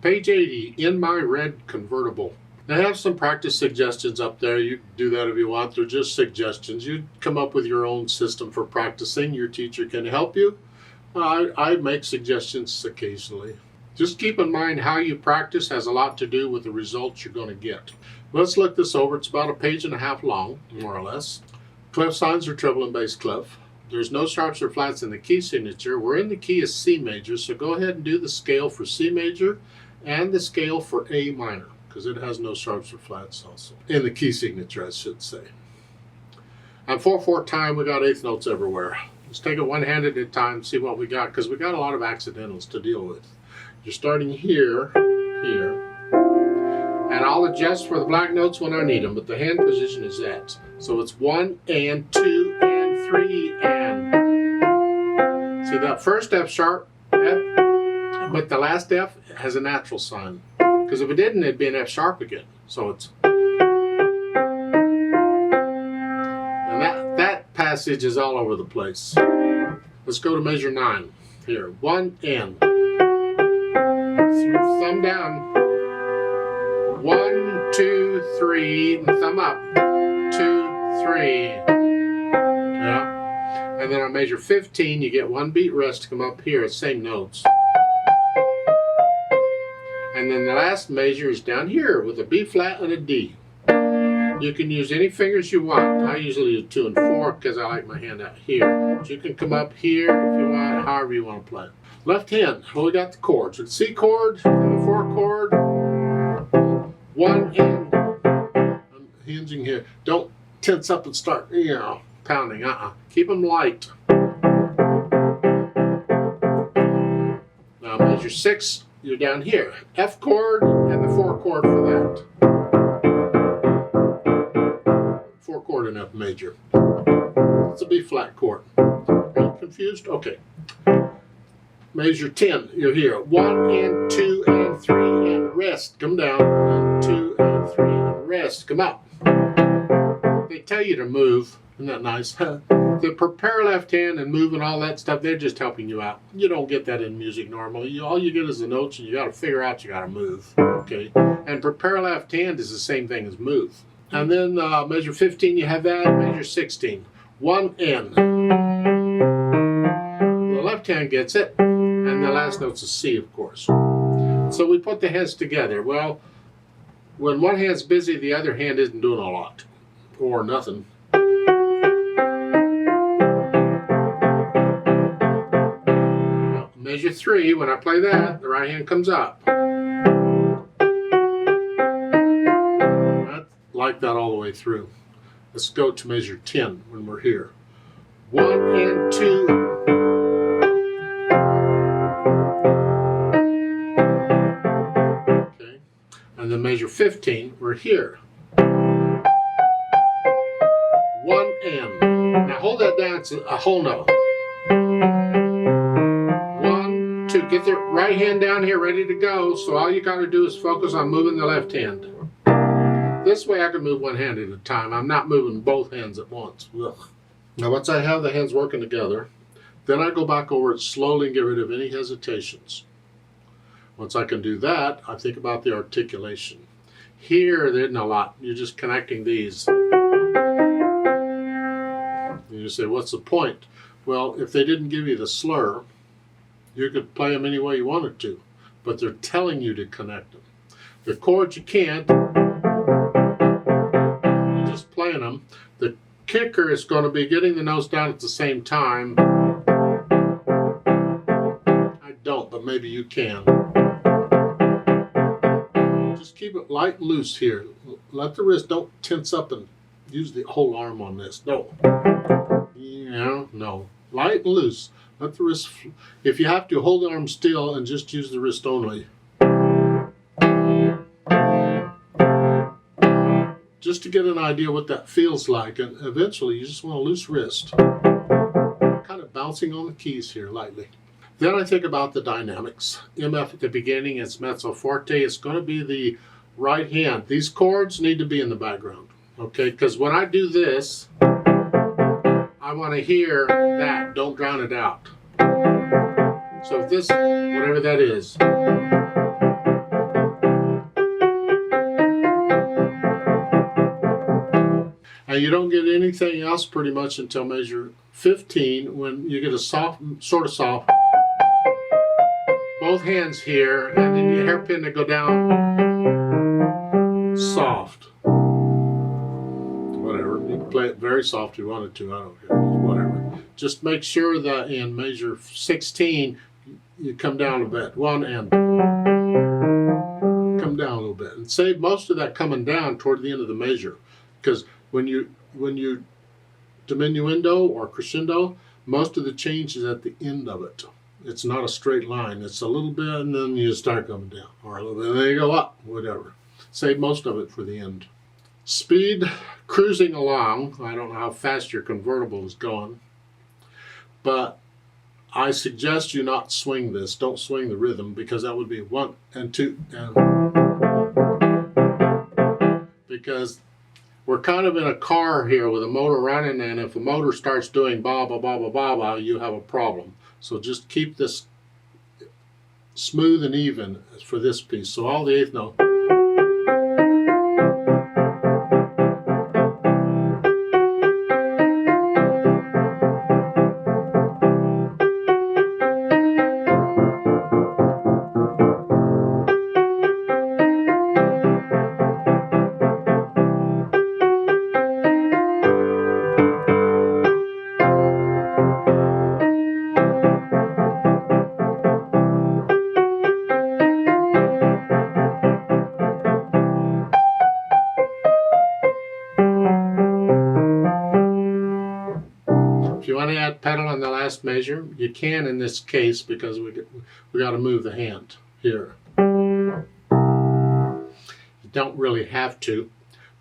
Page 80, In My Red Convertible. They have some practice suggestions up there. You can do that if you want. They're just suggestions. You come up with your own system for practicing. Your teacher can help you. I make suggestions occasionally. Just keep in mind how you practice has a lot to do with the results you're going to get. Let's look this over. It's about a page and a half long, more or less. Clef signs are treble and bass clef. There's no sharps or flats in the key signature. We're in the key of C major, so go ahead and do the scale for C major and the scale for A minor, because it has no sharps or flats also. In the key signature, I should say. On 4/4 time, we got eighth notes everywhere. Let's take it one hand at a time, see what we got, because we got a lot of accidentals to deal with. You're starting here, here. And I'll adjust for the black notes when I need them, but the hand position is that. So it's 1 and 2 and 3 and. See that first F sharp, F, but the last F has a natural sign. Because if it didn't, it'd be an F sharp again. So it's. And that passage is all over the place. Let's go to measure 9. Here, 1 and. Thumb down. 1, 2, 3, and thumb up. 2, 3. Yeah. And then on measure 15, you get one beat rest to come up here, same notes. And then the last measure is down here with a B flat and a D. You can use any fingers you want. I usually use 2 and 4 because I like my hand out here. But you can come up here if you want, however you want to play. Left hand, well, we got the chords. The C chord and the 4 chord. 1 and. I'm hinging here. Don't tense up and start, pounding. Keep them light. Now measure 6, you're down here. F chord and the 4 chord for that. 4 chord in F major. It's a B flat chord. Are you confused? Okay. Measure 10, you're here. 1 and 2 and 3 and rest. Come down. And 2 and 3 and rest. Come up. They tell you to move. Isn't that nice? The prepare left hand and move and all that stuff, they're just helping you out. You don't get that in music normally. All you get is the notes and you got to figure out you got to move. Okay. And prepare left hand is the same thing as move. And then measure 15, you have that. Measure 16. 1 and. The left hand gets it. And the last note's a C, of course. So we put the hands together. Well, when one hand's busy, the other hand isn't doing a lot. Or nothing. Now, measure 3, when I play that, the right hand comes up. I like that all the way through. Let's go to measure 10 when we're here. 1 and 2. And then measure 15, we're here. 1 and. Now hold that down, it's a whole note. 1, 2, get the right hand down here ready to go. So all you gotta do is focus on moving the left hand. This way I can move one hand at a time. I'm not moving both hands at once. Ugh. Now once I have the hands working together, then I go back over it slowly and get rid of any hesitations. Once I can do that, I think about the articulation. Here, there isn't a lot. You're just connecting these. You say, what's the point? Well, if they didn't give you the slur, you could play them any way you wanted to, but they're telling you to connect them. The chords you can't. You're just playing them. The kicker is going to be getting the notes down at the same time. I don't, but maybe you can. Just keep it light and loose here. Let the wrist, don't tense up and use the whole arm on this. No. No. Light and loose. Let the wrist, if you have to, hold the arm still and just use the wrist only. Just to get an idea what that feels like, and eventually you just want a loose wrist. Kind of bouncing on the keys here lightly. Then I think about the dynamics. MF at the beginning, it's mezzo forte. It's going to be the right hand. These chords need to be in the background, okay? Because when I do this, I want to hear that. Don't drown it out. So if this, whatever that is, And you don't get anything else pretty much until measure 15, when you get a soft, sort of soft, both hands here, and then you hairpin to go down soft. Whatever, you can play it very soft if you wanted to, I don't care, whatever. Just make sure that in measure 16, you come down a bit, one and come down a little bit, and save most of that coming down toward the end of the measure, because when you diminuendo or crescendo, most of the change is at the end of it. It's not a straight line. It's a little bit, and then you start coming down, or a little bit, and then you go up, whatever. Save most of it for the end. Speed, cruising along. I don't know how fast your convertible is going, but I suggest you not swing this. Don't swing the rhythm, because that would be 1 and 2 and, because we're kind of in a car here with a motor running, and if a motor starts doing ba ba ba ba ba ba, you have a problem. So just keep this smooth and even for this piece. So all the eighth note. If you want to add pedal on the last measure, you can in this case, because we got to move the hand here. You don't really have to,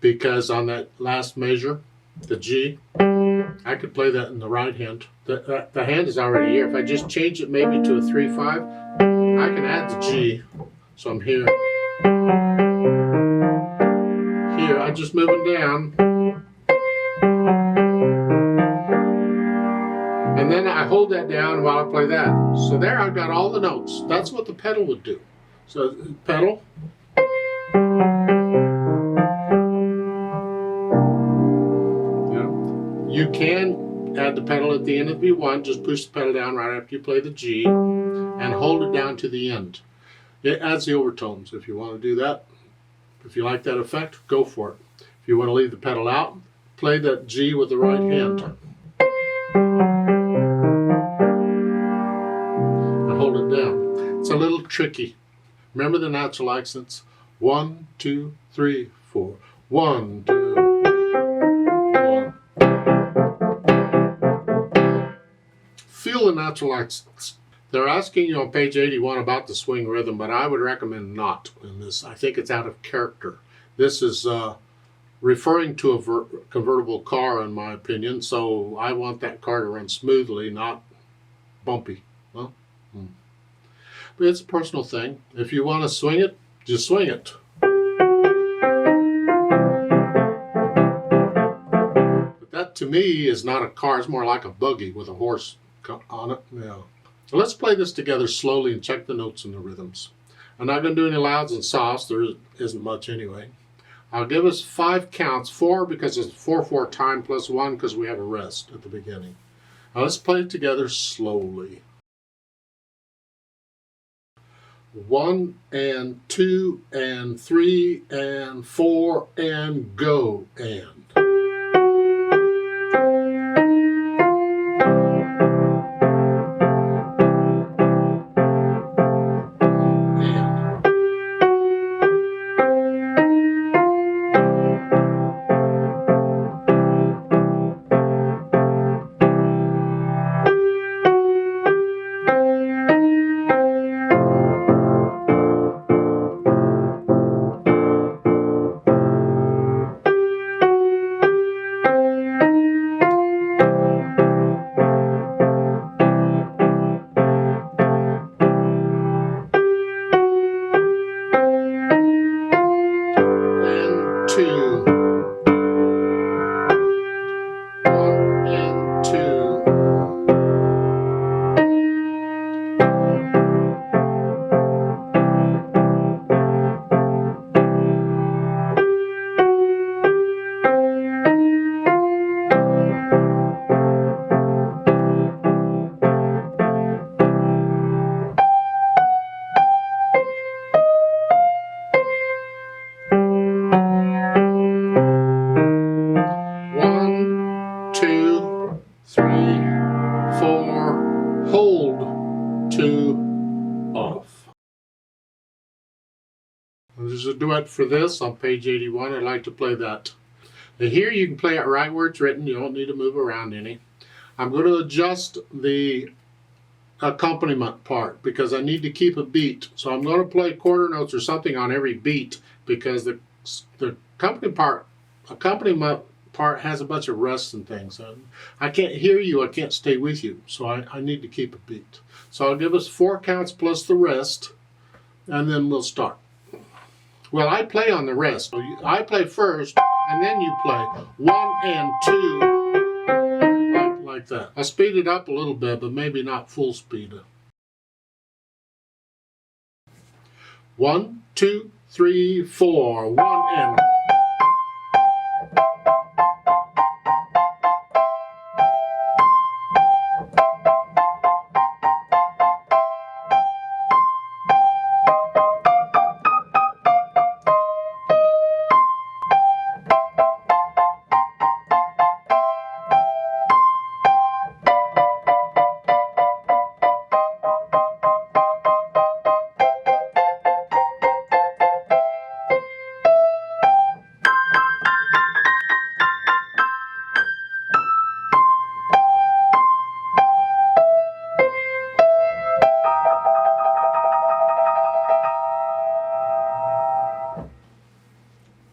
because on that last measure, the G, I could play that in the right hand. The hand is already here. If I just change it maybe to a 3/5, I can add the G. So I'm here. Here, I just move it down. And then I hold that down while I play that. So there I've got all the notes. That's what the pedal would do. So pedal. Yeah. You can add the pedal at the end of V1. Just push the pedal down right after you play the G and hold it down to the end. It adds the overtones if you want to do that. If you like that effect, go for it. If you want to leave the pedal out, play that G with the right hand. Hold it down. It's a little tricky. Remember the natural accents? 1, 2, 3, 4. 1, 2, 1. Feel the natural accents. They're asking you on page 81 about the swing rhythm, but I would recommend not in this. I think it's out of character. This is referring to a convertible car, in my opinion, so I want that car to run smoothly, not bumpy. Well, but it's a personal thing. If you want to swing it, just swing it. But that to me is not a car. It's more like a buggy with a horse on it. Yeah. So let's play this together slowly and check the notes and the rhythms. I'm not going to do any louds and softs. There isn't much anyway. I'll give us 5 counts. 4 because it's 4/4 time plus 1 because we have a rest at the beginning. Now let's play it together slowly. 1 and 2 and 3 and 4 and go and. There's a duet for this on page 81. I'd like to play that. And here you can play it right where it's written. You don't need to move around any. I'm going to adjust the accompaniment part because I need to keep a beat. So I'm going to play quarter notes or something on every beat because the accompaniment part has a bunch of rests and things. I can't hear you, I can't stay with you, so I need to keep a beat. So I'll give us 4 counts plus the rest, and then we'll start. Well, I play on the rest. So I play first, and then you play 1 and 2, like that. I speed it up a little bit, but maybe not full speed. 1, 2, 3, 4, 1 and